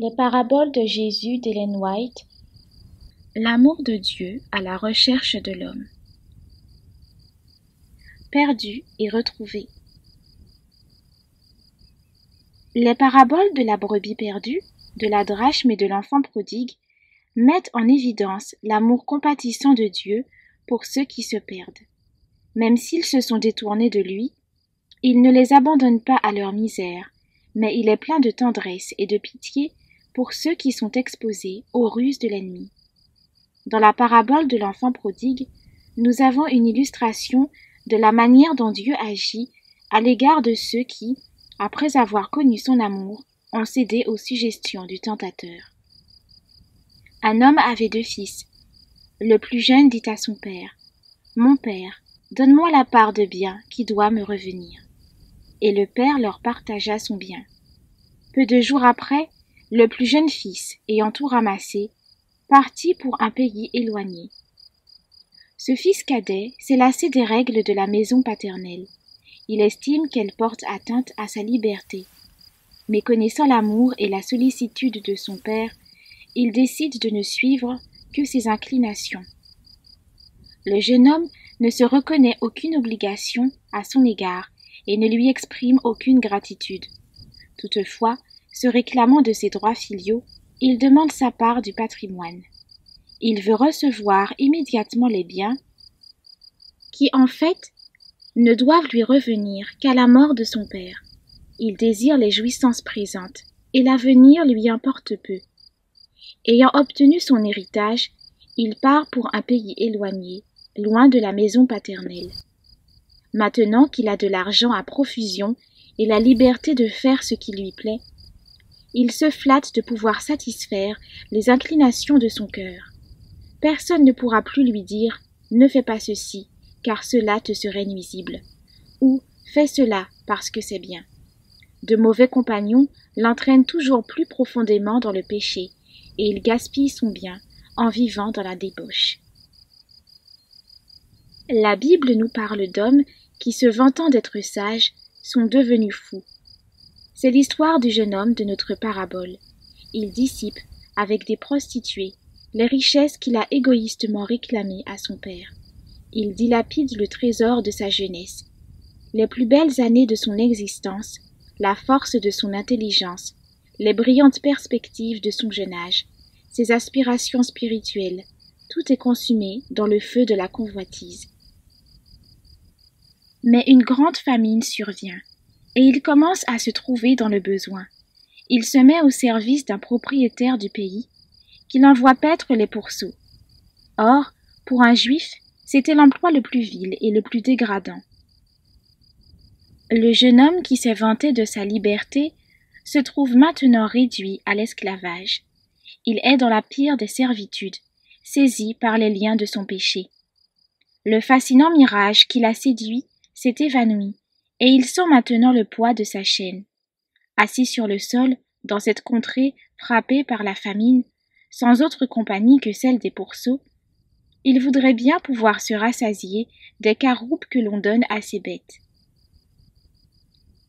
Les paraboles de Jésus d'Ellen White. L'amour de Dieu à la recherche de l'homme. Perdu et retrouvé. Les paraboles de la brebis perdue, de la drachme et de l'enfant prodigue mettent en évidence l'amour compatissant de Dieu pour ceux qui se perdent. Même s'ils se sont détournés de lui, il ne les abandonne pas à leur misère, mais il est plein de tendresse et de pitié pour ceux qui sont exposés aux ruses de l'ennemi. Dans la parabole de l'enfant prodigue, nous avons une illustration de la manière dont Dieu agit à l'égard de ceux qui, après avoir connu son amour, ont cédé aux suggestions du tentateur. Un homme avait 2 fils. Le plus jeune dit à son père, « Mon père, donne-moi la part de bien qui doit me revenir. » Et le père leur partagea son bien. Peu de jours après, le plus jeune fils, ayant tout ramassé, partit pour un pays éloigné. Ce fils cadet s'est lassé des règles de la maison paternelle. Il estime qu'elles portent atteinte à sa liberté. Mais connaissant l'amour et la sollicitude de son père, il décide de ne suivre que ses inclinations. Le jeune homme ne se reconnaît aucune obligation à son égard et ne lui exprime aucune gratitude. Toutefois, se réclamant de ses droits filiaux, il demande sa part du patrimoine. Il veut recevoir immédiatement les biens qui, en fait, ne doivent lui revenir qu'à la mort de son père. Il désire les jouissances présentes, et l'avenir lui importe peu. Ayant obtenu son héritage, il part pour un pays éloigné, loin de la maison paternelle. Maintenant qu'il a de l'argent à profusion et la liberté de faire ce qui lui plaît, il se flatte de pouvoir satisfaire les inclinations de son cœur. Personne ne pourra plus lui dire « Ne fais pas ceci, car cela te serait nuisible » ou « Fais cela parce que c'est bien ». De mauvais compagnons l'entraînent toujours plus profondément dans le péché, et il gaspille son bien en vivant dans la débauche. La Bible nous parle d'hommes qui, se vantant d'être sages, sont devenus fous. C'est l'histoire du jeune homme de notre parabole. Il dissipe, avec des prostituées, les richesses qu'il a égoïstement réclamées à son père. Il dilapide le trésor de sa jeunesse. Les plus belles années de son existence, la force de son intelligence, les brillantes perspectives de son jeune âge, ses aspirations spirituelles, tout est consumé dans le feu de la convoitise. Mais une grande famine survient, et il commence à se trouver dans le besoin. Il se met au service d'un propriétaire du pays, qui l'envoie paître les pourceaux. Or, pour un juif, c'était l'emploi le plus vil et le plus dégradant. Le jeune homme qui s'est vanté de sa liberté se trouve maintenant réduit à l'esclavage. Il est dans la pire des servitudes, saisi par les liens de son péché. Le fascinant mirage qui l'a séduit s'est évanoui, et il sent maintenant le poids de sa chaîne. Assis sur le sol, dans cette contrée frappée par la famine, sans autre compagnie que celle des pourceaux, il voudrait bien pouvoir se rassasier des caroupes que l'on donne à ses bêtes.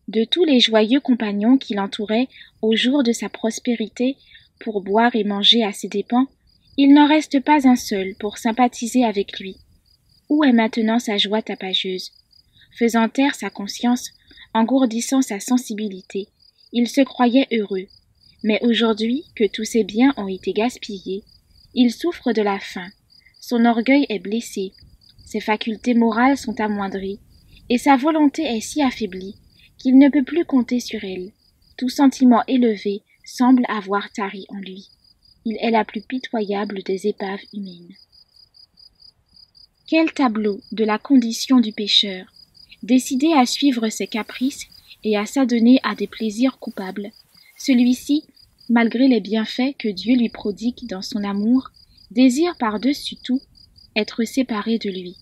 De tous les joyeux compagnons qui l'entouraient au jour de sa prospérité pour boire et manger à ses dépens, il n'en reste pas un seul pour sympathiser avec lui. Où est maintenant sa joie tapageuse? Faisant taire sa conscience, engourdissant sa sensibilité, il se croyait heureux. Mais aujourd'hui que tous ses biens ont été gaspillés, il souffre de la faim, son orgueil est blessé, ses facultés morales sont amoindries, et sa volonté est si affaiblie qu'il ne peut plus compter sur elle. Tout sentiment élevé semble avoir tari en lui. Il est la plus pitoyable des épaves humaines. Quel tableau de la condition du pécheur, décidé à suivre ses caprices et à s'adonner à des plaisirs coupables. Celui-ci, malgré les bienfaits que Dieu lui prodigue dans son amour, désire par-dessus tout être séparé de lui.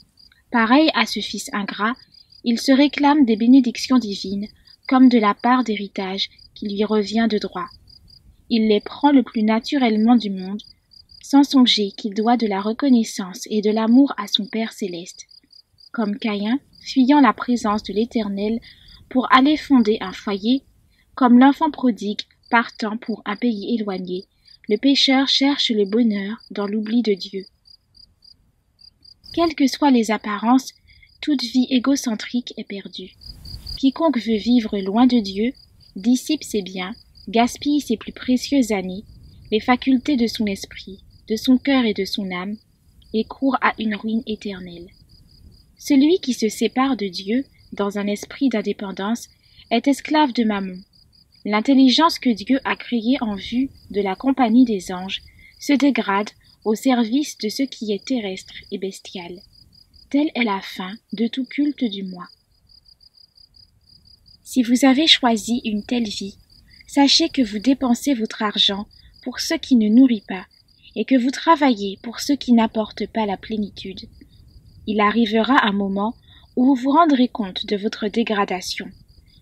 Pareil à ce fils ingrat, il se réclame des bénédictions divines comme de la part d'héritage qui lui revient de droit. Il les prend le plus naturellement du monde, sans songer qu'il doit de la reconnaissance et de l'amour à son Père céleste. Comme Caïn, fuyant la présence de l'Éternel pour aller fonder un foyer, comme l'enfant prodigue Partant pour un pays éloigné, le pécheur cherche le bonheur dans l'oubli de Dieu. Quelles que soient les apparences, toute vie égocentrique est perdue. Quiconque veut vivre loin de Dieu dissipe ses biens, gaspille ses plus précieuses années, les facultés de son esprit, de son cœur et de son âme, et court à une ruine éternelle. Celui qui se sépare de Dieu dans un esprit d'indépendance est esclave de Mammon. L'intelligence que Dieu a créée en vue de la compagnie des anges se dégrade au service de ce qui est terrestre et bestial. Telle est la fin de tout culte du moi. Si vous avez choisi une telle vie, sachez que vous dépensez votre argent pour ce qui ne nourrit pas, et que vous travaillez pour ce qui n'apporte pas la plénitude. Il arrivera un moment où vous vous rendrez compte de votre dégradation.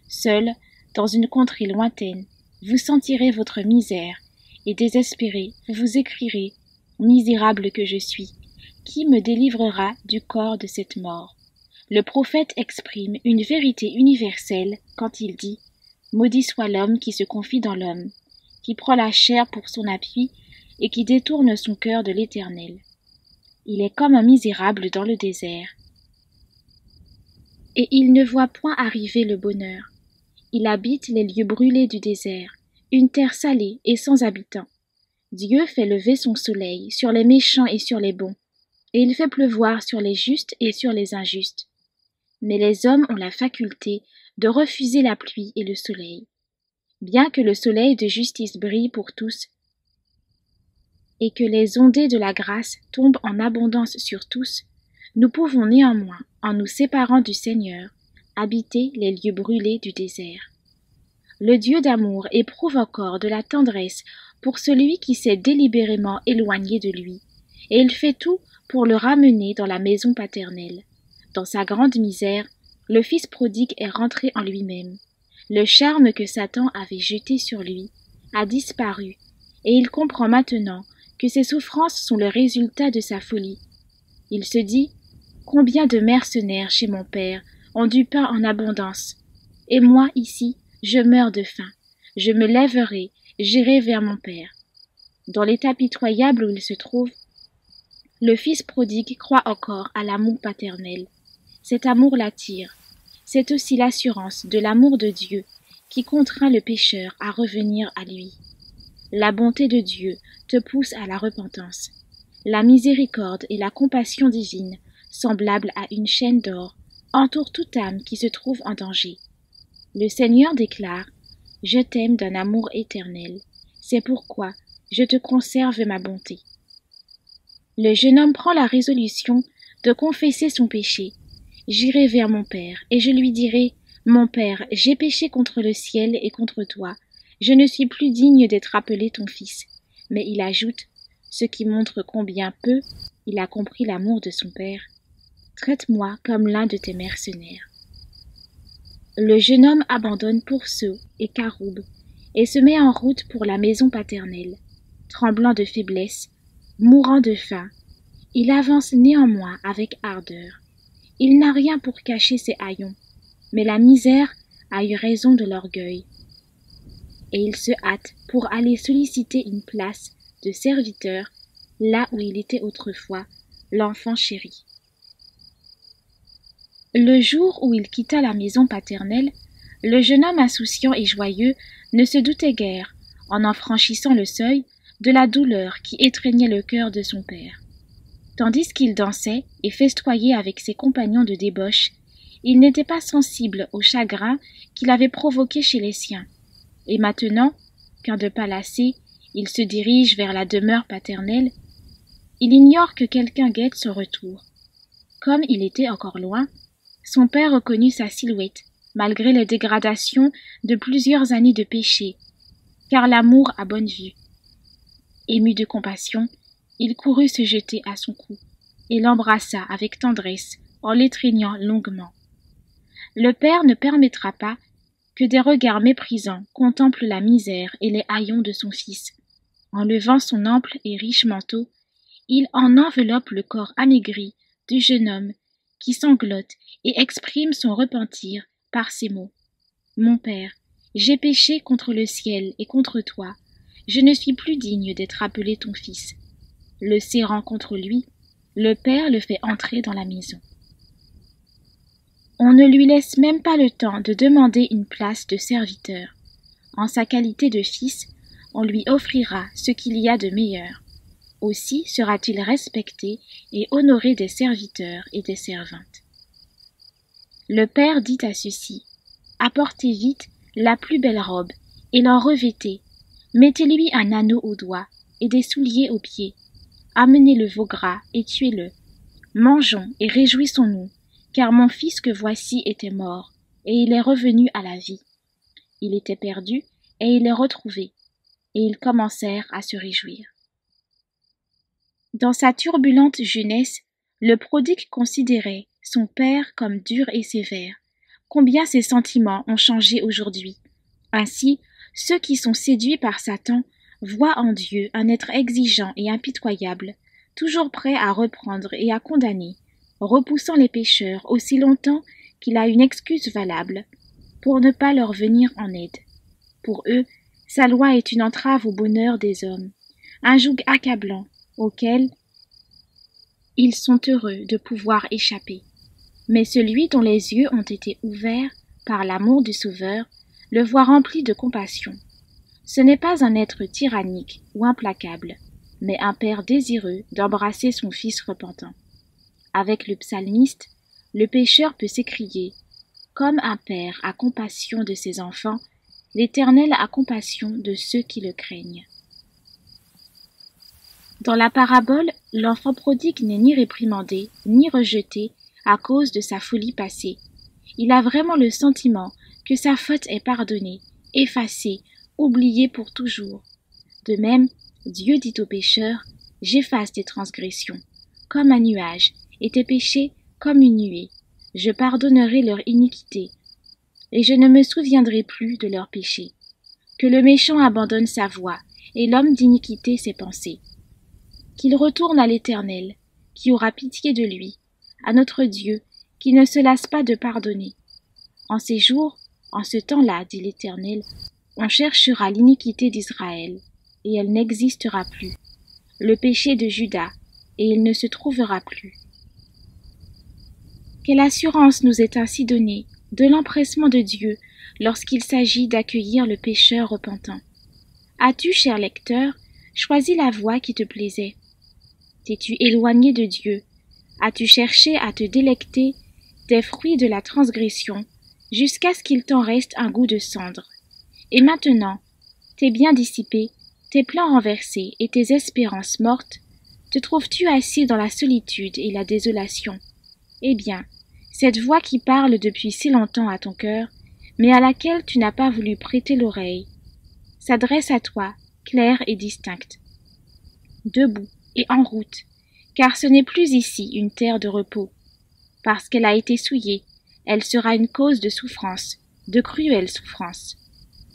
Seul, dans une contrée lointaine, vous sentirez votre misère, et désespéré, vous vous écrierez « Misérable que je suis, qui me délivrera du corps de cette mort ?» Le prophète exprime une vérité universelle quand il dit « Maudit soit l'homme qui se confie dans l'homme, qui prend la chair pour son appui et qui détourne son cœur de l'Éternel. Il est comme un misérable dans le désert. Et il ne voit point arriver le bonheur. Il habite les lieux brûlés du désert, une terre salée et sans habitants. Dieu fait lever son soleil sur les méchants et sur les bons, et il fait pleuvoir sur les justes et sur les injustes. Mais les hommes ont la faculté de refuser la pluie et le soleil. Bien que le soleil de justice brille pour tous, et que les ondées de la grâce tombent en abondance sur tous, nous pouvons néanmoins, en nous séparant du Seigneur, habiter les lieux brûlés du désert. Le Dieu d'amour éprouve encore de la tendresse pour celui qui s'est délibérément éloigné de lui, et il fait tout pour le ramener dans la maison paternelle. Dans sa grande misère, le fils prodigue est rentré en lui-même. Le charme que Satan avait jeté sur lui a disparu, et il comprend maintenant que ses souffrances sont le résultat de sa folie. Il se dit « Combien de mercenaires chez mon père ont du pain en abondance, et moi ici, je meurs de faim. Je me lèverai, j'irai vers mon père. » Dans l'état pitoyable où il se trouve, le fils prodigue croit encore à l'amour paternel. Cet amour l'attire. C'est aussi l'assurance de l'amour de Dieu qui contraint le pécheur à revenir à lui. La bonté de Dieu te pousse à la repentance. La miséricorde et la compassion divine, semblables à une chaîne d'or, entourent toute âme qui se trouve en danger. Le Seigneur déclare « Je t'aime d'un amour éternel. C'est pourquoi je te conserve ma bonté. » Le jeune homme prend la résolution de confesser son péché. « J'irai vers mon père, et je lui dirai « Mon père, j'ai péché contre le ciel et contre toi. Je ne suis plus digne d'être appelé ton fils. » Mais il ajoute, ce qui montre combien peu il a compris l'amour de son père. « Traite-moi comme l'un de tes mercenaires. » Le jeune homme abandonne Pourceau et Caroube et se met en route pour la maison paternelle. Tremblant de faiblesse, mourant de faim, il avance néanmoins avec ardeur. Il n'a rien pour cacher ses haillons, mais la misère a eu raison de l'orgueil. Et il se hâte pour aller solliciter une place de serviteur là où il était autrefois, l'enfant chéri. Le jour où il quitta la maison paternelle, le jeune homme insouciant et joyeux ne se doutait guère, en franchissant le seuil, de la douleur qui étreignait le cœur de son père. Tandis qu'il dansait et festoyait avec ses compagnons de débauche, il n'était pas sensible au chagrin qu'il avait provoqué chez les siens. Et maintenant, qu'un de pas lassé, il se dirige vers la demeure paternelle, il ignore que quelqu'un guette son retour. Comme il était encore loin, son père reconnut sa silhouette, malgré les dégradations de plusieurs années de péché, car l'amour a bonne vue. Ému de compassion, il courut se jeter à son cou et l'embrassa avec tendresse en l'étreignant longuement. Le père ne permettra pas que des regards méprisants contemplent la misère et les haillons de son fils. En levant son ample et riche manteau, il en enveloppe le corps amaigri du jeune homme qui sanglote et exprime son repentir par ces mots. « Mon père, J'ai péché contre le ciel et contre toi. Je ne suis plus digne d'être appelé ton fils. » Le serrant contre lui, le père le fait entrer dans la maison. On ne lui laisse même pas le temps de demander une place de serviteur. En sa qualité de fils, on lui offrira ce qu'il y a de meilleur. Aussi sera-t-il respecté et honoré des serviteurs et des servantes. Le père dit à ceux-ci: « Apportez vite la plus belle robe et l'en revêtez. Mettez-lui un anneau au doigt et des souliers aux pieds. Amenez le veau gras et tuez-le. Mangeons et réjouissons-nous, car mon fils que voici était mort, et il est revenu à la vie. Il était perdu, et il est retrouvé. » Et ils commencèrent à se réjouir. Dans sa turbulente jeunesse, le prodigue considérait son père comme dur et sévère. Combien ses sentiments ont changé aujourd'hui. Ainsi, ceux qui sont séduits par Satan voient en Dieu un être exigeant et impitoyable, toujours prêt à reprendre et à condamner, repoussant les pécheurs aussi longtemps qu'il a une excuse valable, pour ne pas leur venir en aide. Pour eux, sa loi est une entrave au bonheur des hommes, un joug accablant auquel ils sont heureux de pouvoir échapper. Mais celui dont les yeux ont été ouverts par l'amour du Sauveur le voit rempli de compassion. Ce n'est pas un être tyrannique ou implacable, mais un père désireux d'embrasser son fils repentant. Avec le psalmiste, le pécheur peut s'écrier: « Comme un père a compassion de ses enfants, l'Éternel a compassion de ceux qui le craignent. » Dans la parabole, l'enfant prodigue n'est ni réprimandé, ni rejeté à cause de sa folie passée. Il a vraiment le sentiment que sa faute est pardonnée, effacée, oubliée pour toujours. De même, Dieu dit aux pécheurs: « J'efface tes transgressions, comme un nuage, et tes péchés comme une nuée. Je pardonnerai leur iniquité, et je ne me souviendrai plus de leurs péchés. Que le méchant abandonne sa voie, et l'homme d'iniquité ses pensées. Qu'il retourne à l'Éternel, qui aura pitié de lui, à notre Dieu, qui ne se lasse pas de pardonner. En ces jours, en ce temps-là, dit l'Éternel, on cherchera l'iniquité d'Israël, et elle n'existera plus, le péché de Juda, et il ne se trouvera plus. » Quelle assurance nous est ainsi donnée de l'empressement de Dieu lorsqu'il s'agit d'accueillir le pécheur repentant. As-tu, cher lecteur, choisi la voie qui te plaisait? T'es-tu éloigné de Dieu? As-tu cherché à te délecter des fruits de la transgression jusqu'à ce qu'il t'en reste un goût de cendre? Et maintenant, tes biens dissipés, tes plans renversés et tes espérances mortes, te trouves-tu assis dans la solitude et la désolation? Eh bien, cette voix qui parle depuis si longtemps à ton cœur, mais à laquelle tu n'as pas voulu prêter l'oreille, s'adresse à toi, claire et distincte. Debout et en route, car ce n'est plus ici une terre de repos. Parce qu'elle a été souillée, elle sera une cause de souffrance, de cruelles souffrances.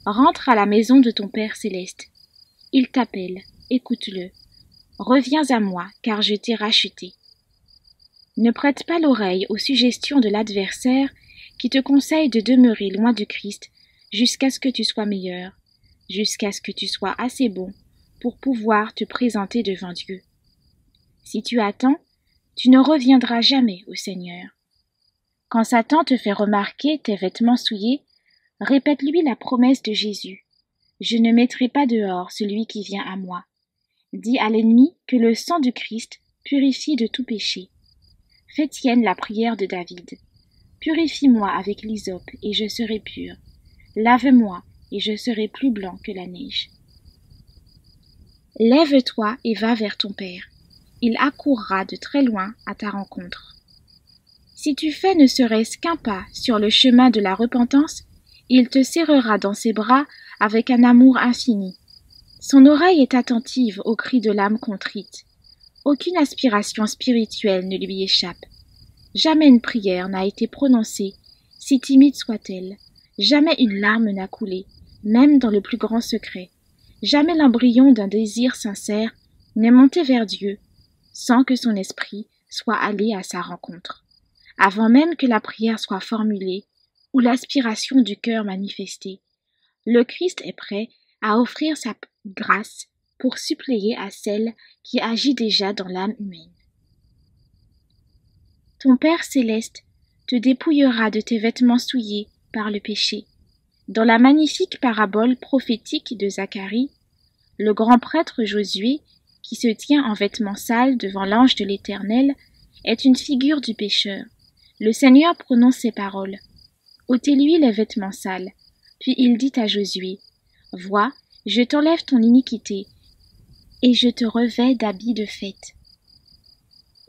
Rentre à la maison de ton Père céleste. Il t'appelle, écoute-le. Reviens à moi, car je t'ai racheté. Ne prête pas l'oreille aux suggestions de l'adversaire qui te conseille de demeurer loin du Christ jusqu'à ce que tu sois meilleur, jusqu'à ce que tu sois assez bon pour pouvoir te présenter devant Dieu. Si tu attends, tu ne reviendras jamais au Seigneur. Quand Satan te fait remarquer tes vêtements souillés, répète-lui la promesse de Jésus. « Je ne mettrai pas dehors celui qui vient à moi. » Dis à l'ennemi que le sang du Christ purifie de tout péché. Fais tienne la prière de David. Purifie-moi avec l'hysope et je serai pur. Lave-moi et je serai plus blanc que la neige. Lève-toi et va vers ton Père. Il accourra de très loin à ta rencontre. Si tu fais ne serait-ce qu'un pas sur le chemin de la repentance, il te serrera dans ses bras avec un amour infini. Son oreille est attentive aux cris de l'âme contrite. Aucune aspiration spirituelle ne lui échappe. Jamais une prière n'a été prononcée, si timide soit-elle. Jamais une larme n'a coulé, même dans le plus grand secret. Jamais l'embryon d'un désir sincère n'est monté vers Dieu, sans que son esprit soit allé à sa rencontre. Avant même que la prière soit formulée ou l'aspiration du cœur manifestée, Le Christ est prêt à offrir sa grâce pour suppléer à celle qui agit déjà dans l'âme humaine. Ton Père céleste te dépouillera de tes vêtements souillés par le péché. Dans la magnifique parabole prophétique de Zacharie, le grand prêtre Josué, qui se tient en vêtements sales devant l'ange de l'Éternel, est une figure du pécheur. Le Seigneur prononce ces paroles. « Ôtez-lui les vêtements sales. » Puis il dit à Josué, « Vois, je t'enlève ton iniquité, et je te revêts d'habits de fête. »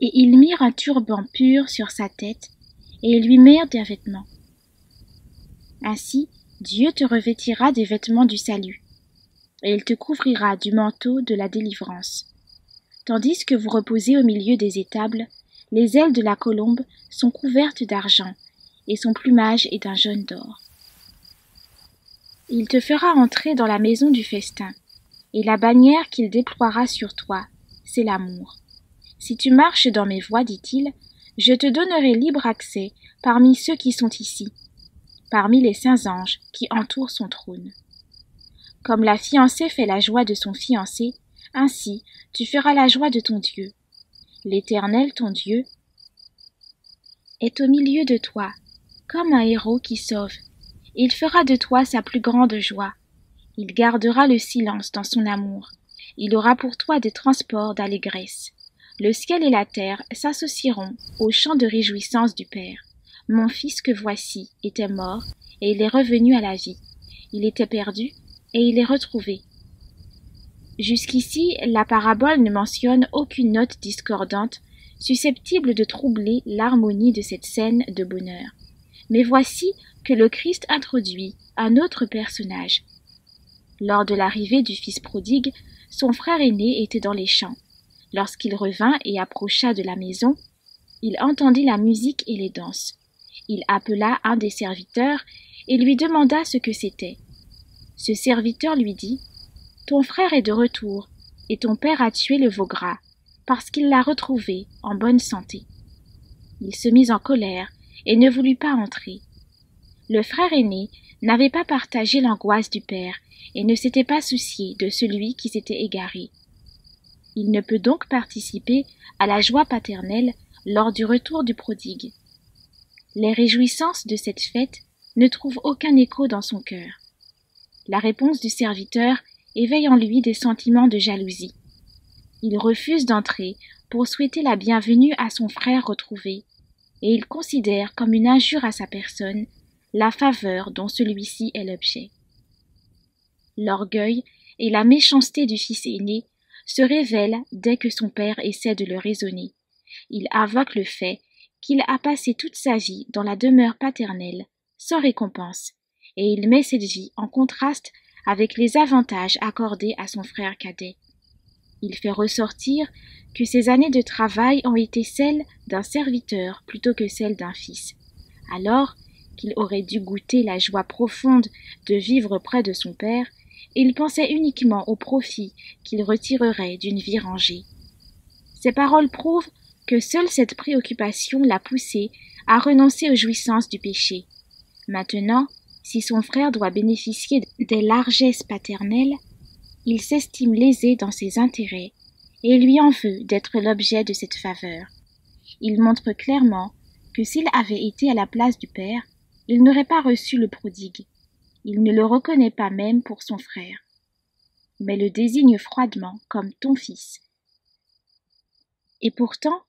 Et ils mirent un turban pur sur sa tête, et ils lui mirent des vêtements. Ainsi, Dieu te revêtira des vêtements du salut, et il te couvrira du manteau de la délivrance. Tandis que vous reposez au milieu des étables, les ailes de la colombe sont couvertes d'argent, et son plumage est d'un jaune d'or. Il te fera entrer dans la maison du festin, et la bannière qu'il déploiera sur toi, c'est l'amour. Si tu marches dans mes voies, dit-il, je te donnerai libre accès parmi ceux qui sont ici, parmi les saints anges qui entourent son trône. Comme la fiancée fait la joie de son fiancé, ainsi tu feras la joie de ton Dieu. L'Éternel, ton Dieu, est au milieu de toi, comme un héros qui sauve. Il fera de toi sa plus grande joie. Il gardera le silence dans son amour. Il aura pour toi des transports d'allégresse. Le ciel et la terre s'associeront au chant de réjouissance du Père. Mon fils que voici était mort, et il est revenu à la vie. Il était perdu, et il est retrouvé. Jusqu'ici, la parabole ne mentionne aucune note discordante susceptible de troubler l'harmonie de cette scène de bonheur. Mais voici que le Christ introduit un autre personnage. Lors de l'arrivée du fils prodigue, son frère aîné était dans les champs. Lorsqu'il revint et approcha de la maison, il entendit la musique et les danses. Il appela un des serviteurs et lui demanda ce que c'était. Ce serviteur lui dit « Ton frère est de retour, et ton père a tué le veau gras, parce qu'il l'a retrouvé en bonne santé. » Il se mit en colère et ne voulut pas entrer. Le frère aîné n'avait pas partagé l'angoisse du père et ne s'était pas soucié de celui qui s'était égaré. Il ne peut donc participer à la joie paternelle lors du retour du prodigue. Les réjouissances de cette fête ne trouvent aucun écho dans son cœur. La réponse du serviteur éveille en lui des sentiments de jalousie. Il refuse d'entrer pour souhaiter la bienvenue à son frère retrouvé, et il considère comme une injure à sa personne la faveur dont celui-ci est l'objet. L'orgueil et la méchanceté du fils aîné se révèlent dès que son père essaie de le raisonner. Il invoque le fait qu'il a passé toute sa vie dans la demeure paternelle, sans récompense, et il met cette vie en contraste avec les avantages accordés à son frère cadet. Il fait ressortir que ses années de travail ont été celles d'un serviteur plutôt que celles d'un fils, alors qu'il aurait dû goûter la joie profonde de vivre près de son père. Il pensait uniquement au profit qu'il retirerait d'une vie rangée. Ces paroles prouvent que seule cette préoccupation l'a poussé à renoncer aux jouissances du péché. Maintenant, si son frère doit bénéficier des largesses paternelles, il s'estime lésé dans ses intérêts et lui en veut d'être l'objet de cette faveur. Il montre clairement que s'il avait été à la place du père, il n'aurait pas reçu le prodigue. Il ne le reconnaît pas même pour son frère, mais le désigne froidement comme ton fils. Et pourtant,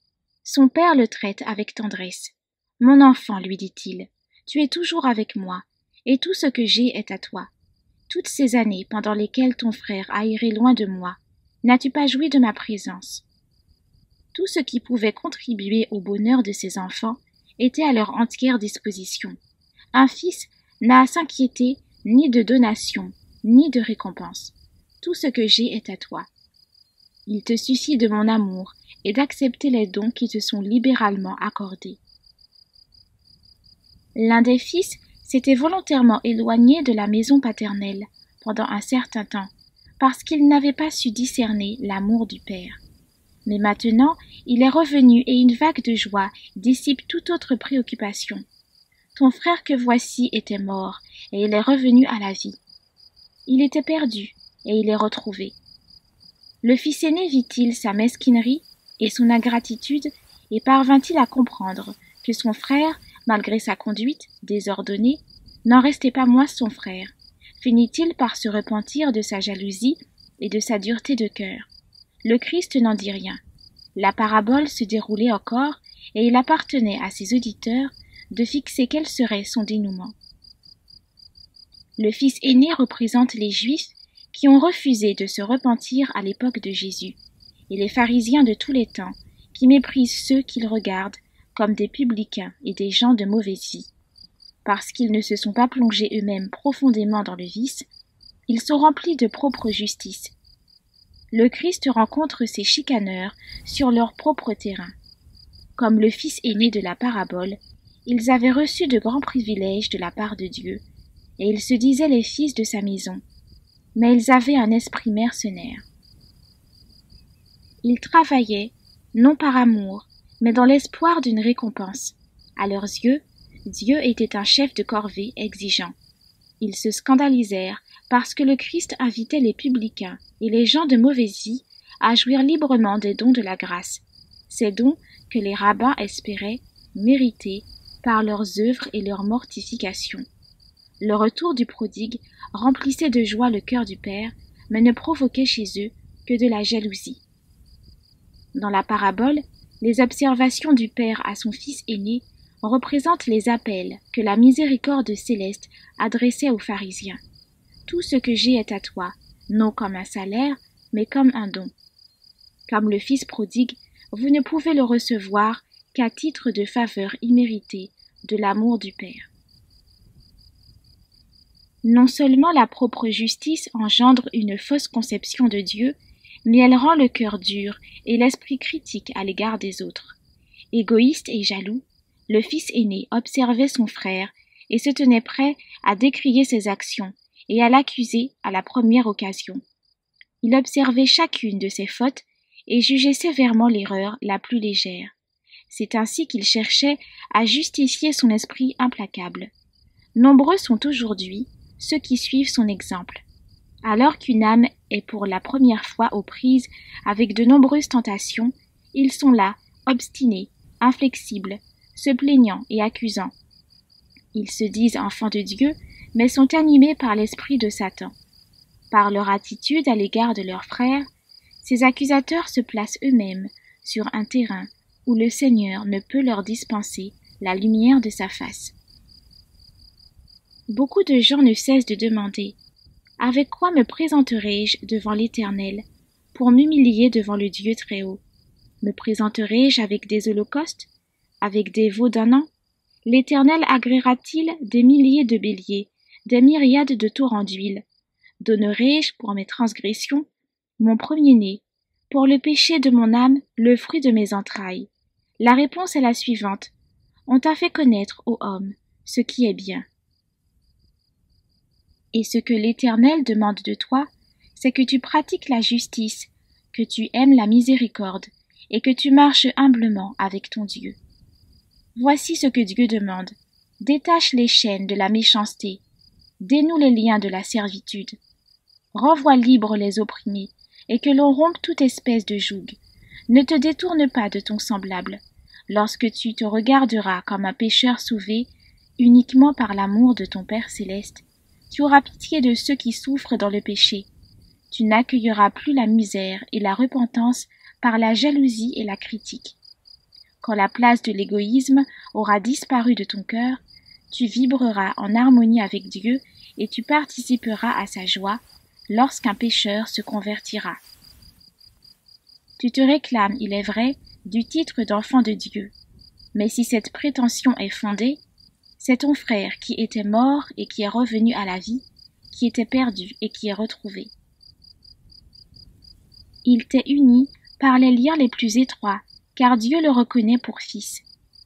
son père le traite avec tendresse. « Mon enfant, lui dit-il, tu es toujours avec moi, et tout ce que j'ai est à toi. Toutes ces années pendant lesquelles ton frère a erré loin de moi, n'as-tu pas joui de ma présence? » Tout ce qui pouvait contribuer au bonheur de ses enfants était à leur entière disposition. Un fils n'a à s'inquiéter ni de donation, ni de récompense. Tout ce que j'ai est à toi. Il te suffit de mon amour et d'accepter les dons qui te sont libéralement accordés. L'un des fils s'était volontairement éloigné de la maison paternelle pendant un certain temps, parce qu'il n'avait pas su discerner l'amour du père. Mais maintenant, il est revenu et une vague de joie dissipe toute autre préoccupation. Ton frère que voici était mort, et il est revenu à la vie. Il était perdu, et il est retrouvé. Le fils aîné vit-il sa mesquinerie et son ingratitude, et parvint-il à comprendre que son frère, malgré sa conduite désordonnée, n'en restait pas moins son frère? Finit-il par se repentir de sa jalousie et de sa dureté de cœur? Le Christ n'en dit rien. La parabole se déroulait encore, et il appartenait à ses auditeurs de fixer quel serait son dénouement. Le fils aîné représente les Juifs qui ont refusé de se repentir à l'époque de Jésus, et les pharisiens de tous les temps qui méprisent ceux qu'ils regardent comme des publicains et des gens de mauvaise vie. Parce qu'ils ne se sont pas plongés eux-mêmes profondément dans le vice, ils sont remplis de propre justice. Le Christ rencontre ces chicaneurs sur leur propre terrain. Comme le fils aîné de la parabole, ils avaient reçu de grands privilèges de la part de Dieu, et ils se disaient les fils de sa maison, mais ils avaient un esprit mercenaire. Ils travaillaient, non par amour, mais dans l'espoir d'une récompense. À leurs yeux, Dieu était un chef de corvée exigeant. Ils se scandalisèrent parce que le Christ invitait les publicains et les gens de mauvaise vie à jouir librement des dons de la grâce, ces dons que les rabbins espéraient mériter par leurs œuvres et leur mortification. Le retour du prodigue remplissait de joie le cœur du Père, mais ne provoquait chez eux que de la jalousie. Dans la parabole, les observations du Père à son fils aîné représentent les appels que la miséricorde céleste adressait aux pharisiens. Tout ce que j'ai est à toi, non comme un salaire, mais comme un don. Comme le fils prodigue, vous ne pouvez le recevoir qu'à titre de faveur imméritée de l'amour du Père. Non seulement la propre justice engendre une fausse conception de Dieu, mais elle rend le cœur dur et l'esprit critique à l'égard des autres. Égoïste et jaloux, le fils aîné observait son frère et se tenait prêt à décrier ses actions et à l'accuser à la première occasion. Il observait chacune de ses fautes et jugeait sévèrement l'erreur la plus légère. C'est ainsi qu'il cherchait à justifier son esprit implacable. Nombreux sont aujourd'hui ceux qui suivent son exemple. Alors qu'une âme est pour la première fois aux prises avec de nombreuses tentations, ils sont là, obstinés, inflexibles, se plaignant et accusant. Ils se disent enfants de Dieu, mais sont animés par l'esprit de Satan. Par leur attitude à l'égard de leurs frères, ces accusateurs se placent eux-mêmes sur un terrain où le Seigneur ne peut leur dispenser la lumière de sa face. Beaucoup de gens ne cessent de demander « Avec quoi me présenterai-je devant l'Éternel pour m'humilier devant le Dieu Très-Haut? Me présenterai-je avec des holocaustes, avec des veaux d'un an? L'Éternel agréera-t-il des milliers de béliers, des myriades de torrents d'huile? Donnerai-je pour mes transgressions mon premier-né, pour le péché de mon âme le fruit de mes entrailles? La réponse est la suivante. On t'a fait connaître, ô homme, ce qui est bien. Et ce que l'Éternel demande de toi, c'est que tu pratiques la justice, que tu aimes la miséricorde, et que tu marches humblement avec ton Dieu. Voici ce que Dieu demande. Détache les chaînes de la méchanceté, dénoue les liens de la servitude, renvoie libres les opprimés, et que l'on rompe toute espèce de joug. Ne te détourne pas de ton semblable, lorsque tu te regarderas comme un pécheur sauvé uniquement par l'amour de ton Père céleste. Tu auras pitié de ceux qui souffrent dans le péché. Tu n'accueilleras plus la misère et la repentance par la jalousie et la critique. Quand la place de l'égoïsme aura disparu de ton cœur, tu vibreras en harmonie avec Dieu et tu participeras à sa joie lorsqu'un pécheur se convertira. Tu te réclames, il est vrai, du titre d'enfant de Dieu, mais si cette prétention est fondée, c'est ton frère qui était mort et qui est revenu à la vie, qui était perdu et qui est retrouvé. Il t'est uni par les liens les plus étroits, car Dieu le reconnaît pour fils.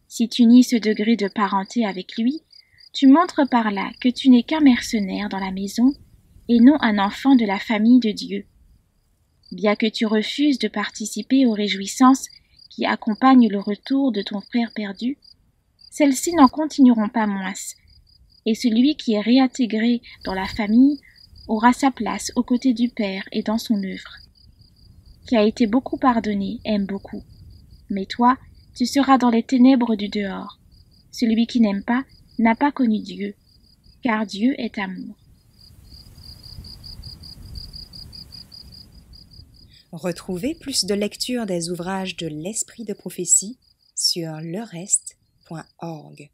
Si tu nies ce degré de parenté avec lui, tu montres par là que tu n'es qu'un mercenaire dans la maison et non un enfant de la famille de Dieu. Bien que tu refuses de participer aux réjouissances qui accompagnent le retour de ton frère perdu, celles-ci n'en continueront pas moins, et celui qui est réintégré dans la famille aura sa place aux côtés du Père et dans son œuvre. Qui a été beaucoup pardonné aime beaucoup. Mais toi, tu seras dans les ténèbres du dehors. Celui qui n'aime pas n'a pas connu Dieu, car Dieu est amour. Retrouvez plus de lectures des ouvrages de l'Esprit de prophétie sur lerest.org.